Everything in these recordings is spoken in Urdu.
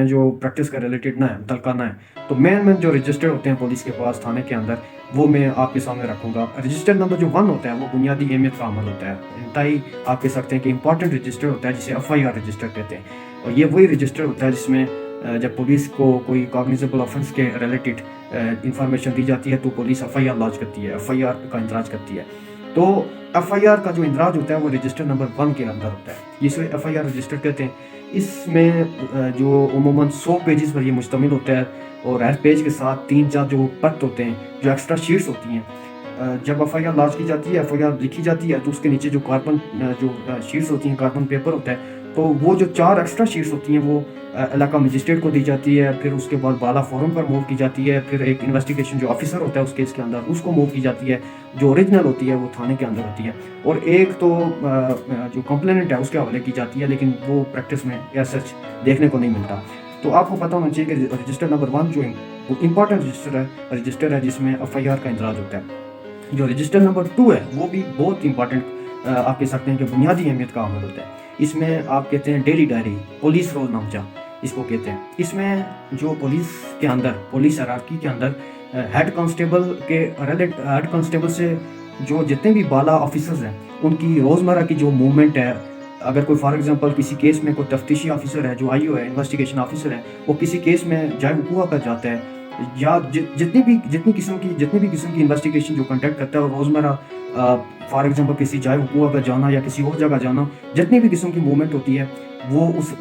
ہیں جو پریکٹس کا ریلیٹڈ نہ ہے، متعلقہ نہ ہے، تو مین جو رجسٹر ہوتے ہیں پولیس کے پاس تھانے کے اندر، وہ میں آپ کے سامنے رکھوں گا۔ رجسٹر نمبر جو 1 ہوتا ہے وہ بنیادی اہمیت کا عمل ہوتا ہے، انتہائی آپ کہہ سکتے ہیں کہ امپورٹنٹ رجسٹر ہوتا ہے، جسے FIR رجسٹر کہتے ہیں، اور یہ وہی رجسٹر ہوتا ہے جس میں جب پولیس کو کوئی کاگنیزیبل آفنس کے ریلیٹڈ انفارمیشن دی جاتی ہے تو پولیس FIR لانچ کرتی ہے، FIR کا اندراج کرتی ہے۔ تو FIR کا جو اندراج ہوتا ہے وہ رجسٹر نمبر 1 کے اندر ہوتا ہے، اسے FIR رجسٹر کہتے ہیں۔ اس میں جو عموماً 100 پیجز پر یہ مشتمل ہوتا ہے، اور ہر پیج کے ساتھ 3-4 جو پرت ہوتے ہیں، جو ایکسٹرا شیٹس ہوتی ہیں۔ جب FIR لانچ کی جاتی ہے، FIR لکھی جاتی ہے، تو اس کے نیچے جو کاربن جو شیٹس ہوتی ہیں، کاربن پیپر ہوتا ہے، تو وہ جو 4 ایکسٹرا شیٹس ہوتی ہیں وہ علاقہ مجسٹریٹ کو دی جاتی ہے، پھر اس کے بعد بالا فورم پر موو کی جاتی ہے، پھر ایک انویسٹیگیشن جو آفیسر ہوتا ہے اس کیس کے اندر اس کو موو کی جاتی ہے، جو اوریجنل ہوتی ہے وہ تھانے کے اندر ہوتی ہے، اور ایک تو جو کمپلیننٹ ہے اس کے حوالے کی جاتی ہے، لیکن وہ پریکٹس میں ایز سچ دیکھنے کو نہیں ملتا۔ تو آپ کو پتہ ہونا چاہیے کہ رجسٹر نمبر 1 جو امپورٹنٹ رجسٹر ہے جس میں FIR کا اندراج ہوتا ہے۔ جو رجسٹر نمبر 2 ہے وہ بھی بہت امپورٹنٹ آپ کہہ سکتے ہیں کہ بنیادی اہمیت کا عمل ہوتا ہے۔ اس میں آپ کہتے ہیں ڈیلی ڈائری، پولیس روز نامچہ اس کو کہتے ہیں۔ اس میں جو پولیس کے اندر، پولیس ہیرارکی کے اندر ہیڈ کانسٹیبل سے جو جتنے بھی بالا آفیسرز ہیں ان کی روزمرہ کی جو موومنٹ ہے، اگر کوئی فار ایگزامپل کسی کیس میں کوئی تفتیشی آفیسر ہے جو IO ہے، انویسٹیگیشن آفیسر ہے، وہ کسی کیس میں جائے وقوع پر جاتا ہے، یا جتنی بھی قسم کی انویسٹیگیشن جو کنڈکٹ کرتا ہے، اور روزمرہ فار ایگزامپل کسی جائے وقوع پر جانا یا کسی اور جگہ جانا، جتنی بھی قسم کی موومنٹ ہوتی ہے وہ اس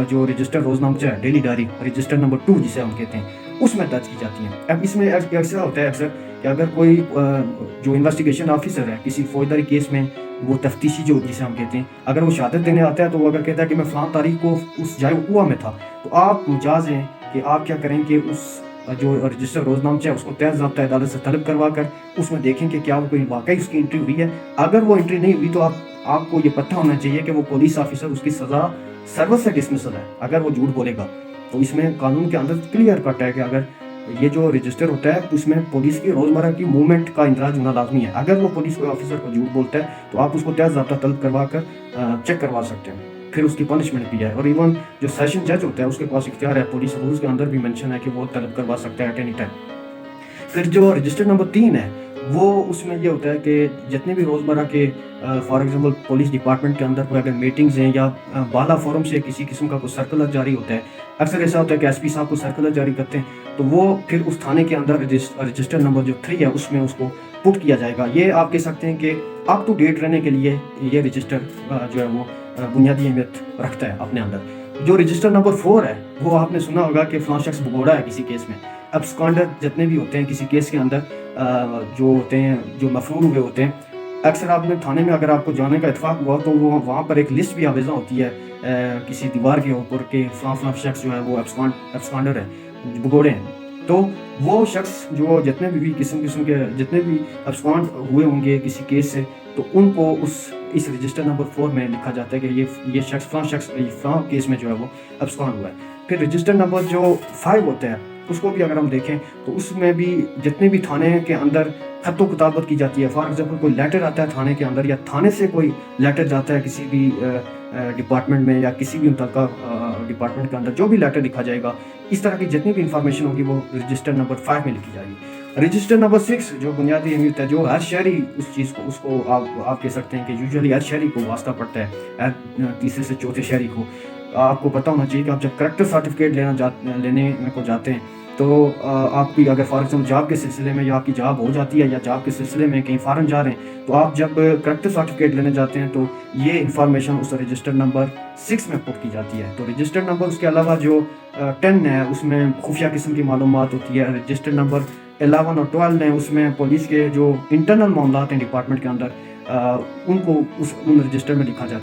جو رجسٹر روزنامچہ ہے، ڈیلی ڈائری، رجسٹر نمبر 2 جسے ہم کہتے ہیں، اس میں درج کی جاتی ہیں۔ اب اس میں ایسا ہوتا ہے اکثر کہ اگر کوئی جو انویسٹیگیشن آفیسر ہے کسی فوجداری کیس میں، وہ تفتیشی جو جسے ہم کہتے ہیں، اگر وہ شہادت دینے آتا ہے تو وہ اگر کہتا ہے کہ میں فلاں تاریخ کو اس جائے وقوع میں تھا، تو آپ مجاز ہیں کہ آپ کیا کریں کہ اس جو رجسٹر روزنامچہ ہے اس کو تحت ضابطہ عدالت سے طلب کروا کر اس میں دیکھیں کہ کیا وہ کوئی واقعی اس کی انٹری ہوئی ہے۔ اگر وہ انٹری نہیں ہوئی تو آپ کو یہ پتہ ہونا چاہیے کہ وہ پولیس آفیسر اس کی سزا سروس سے ڈسمسل ہے اگر وہ جھوٹ بولے گا۔ تو اس میں قانون کے اندر کلیئر کٹ ہے کہ اگر یہ جو رجسٹر ہوتا ہے اس میں پولیس کی روزمرہ کی موومنٹ کا اندراج ہونا لازمی ہے۔ اگر وہ پولیس کوئی آفیسر کو جھوٹ بولتا ہے تو آپ اس کو تحت ضابطہ طلب کروا کر چیک کروا سکتے ہیں، پھر اس کی پنشمنٹ بھی ہے۔ اور ایون جو سیشن جج ہوتا ہے اس کے پاس اختیار ہے، پولیس رولز کے اندر بھی مینشن ہے کہ وہ طلب کروا سکتا ہے ایٹ اینی ٹائم۔ پھر جو رجسٹر نمبر 3 ہے وہ اس میں یہ ہوتا ہے کہ جتنے بھی روزمرہ کے فار ایگزامپل پولیس ڈپارٹمنٹ کے اندر کوئی اگر میٹنگز ہیں یا بالا فورم سے کسی قسم کا کوئی سرکولر جاری ہوتا ہے، اکثر ایسا ہوتا ہے کہ SP صاحب کو سرکولر جاری کرتے ہیں، تو وہ پھر اس تھانے کے اندر رجسٹر نمبر جو 3 ہے اس میں اس کو پٹ کیا جائے گا۔ یہ آپ کہہ سکتے ہیں کہ اپ ٹو ڈیٹ رہنے کے لیے یہ رجسٹر جو ہے وہ بنیادی اہمیت رکھتا ہے اپنے اندر۔ جو رجسٹر نمبر 4 ہے وہ آپ نے سنا ہوگا کہ فلاں شخص بھگوڑا ہے کسی کیس میں، ابسکانڈر جتنے بھی ہوتے ہیں کسی کیس کے اندر جو ہوتے ہیں، جو مفرور ہوئے ہوتے ہیں، اکثر آپ نے تھانے میں اگر آپ کو جانے کا اتفاق ہوا تو وہ وہاں پر ایک لسٹ بھی آویزاں ہوتی ہے کسی دیوار کے اوپر کہ فلاں فلاں شخص جو ہے وہ ابسکانڈر ہے، بھگوڑے ہیں۔ تو وہ شخص جو جتنے بھی قسم کے جتنے بھی ابسکانڈ ہوئے ہوں گے کسی کیس سے، تو ان کو اس رجسٹر نمبر 4 میں لکھا جاتا ہے کہ یہ شخص فلاں کیس میں جو ہے وہ ابسکانڈ ہوا ہے۔ پھر رجسٹر نمبر جو 5 ہوتا ہے اس کو بھی اگر ہم دیکھیں تو اس میں بھی جتنے بھی تھانے کے اندر خط و کتابت کی جاتی ہے، فار ایگزامپل کوئی لیٹر آتا ہے تھانے کے اندر، یا تھانے سے کوئی لیٹر جاتا ہے کسی بھی ڈپارٹمنٹ میں یا کسی بھی متعلقہ ڈپارٹمنٹ کے اندر، جو بھی لیٹر لکھا جائے گا، اس طرح کی جتنی بھی انفارمیشن ہوگی وہ رجسٹر نمبر 5 میں لکھی جائے گی۔ رجسٹر نمبر 6 جو بنیادی اہمیت ہے، جو ہر شہری اس کو آپ کہہ سکتے ہیں کہ یوزلی ہر شہری کو واسطہ پڑتا ہے، تیسرے سے چوتھے شہری کو آپ کو پتہ ہونا چاہیے کہ آپ جب کریکٹر سرٹیفکیٹ لینے کو جاتے ہیں تو آپ کی اگر فار ایگزامپل جاب کے سلسلے میں یا آپ کی جاب ہو جاتی ہے یا جاب کے سلسلے میں کہیں فارن جا رہے ہیں، تو آپ جب کریکٹر سرٹیفکیٹ لینے جاتے ہیں تو یہ انفارمیشن اس رجسٹر نمبر 6 میں پٹ کی جاتی ہے۔ تو رجسٹر نمبر اس کے علاوہ جو 10 ہے اس میں خفیہ قسم کی معلومات ہوتی ہے۔ رجسٹر نمبر 11 اور 12 ہیں، اس میں پولیس کے جو انٹرنل معاملات ہیں ڈپارٹمنٹ کے اندر ان کو ان رجسٹر میں لکھا جاتا ہے۔